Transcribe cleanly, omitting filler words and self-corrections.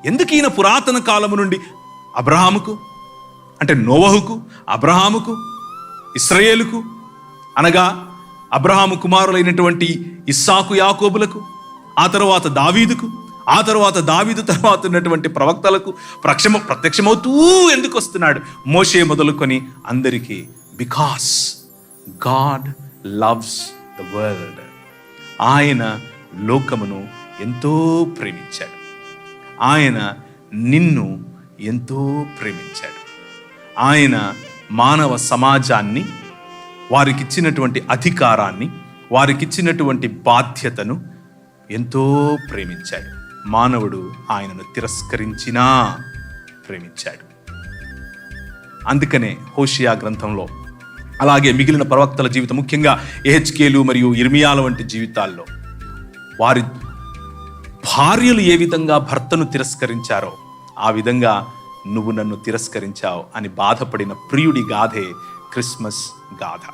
ఎందుకు ఈయన పురాతన కాలము నుండి అబ్రహాముకు, అంటే నోవహుకు, అబ్రహాముకు, ఇశ్రాయేలుకు, అనగా అబ్రహాము కుమారులైనటువంటి ఇస్సాకు, యాకోబులకు, ఆ తర్వాత దావీదుకు, ఆ తర్వాత దావీదు తర్వాత ఉన్నటువంటి ప్రవక్తలకు ప్రత్యక్షమవుతూ ఎందుకు వస్తున్నాడు? మోషే మొదలుకొని అందరికీ. Because God loves the world. ఆయన లోకమును ఎంతో ప్రేమించాడు. ఆయన నిన్ను ఎంతో ప్రేమించాడు. ఆయన మానవ సమాజాన్ని, వారికిచ్చినటువంటి అధికారాన్ని, వారికిచ్చినటువంటి బాధ్యతను ఎంతో ప్రేమించాడు. మానవుడు ఆయనను తిరస్కరించినా ప్రేమించాడు. అందుకనే హోషియా గ్రంథంలో, అలాగే మిగిలిన ప్రవక్తల జీవితం, ముఖ్యంగా యెహెజ్కేలు మరియు ఇర్మియాల వంటి జీవితాల్లో వారి భార్యలు ఏ విధంగా భర్తను తిరస్కరించారో ఆ విధంగా నువ్వు నన్ను తిరస్కరించావు అని బాధపడిన ప్రియుడి గాథే క్రిస్మస్ గాథ.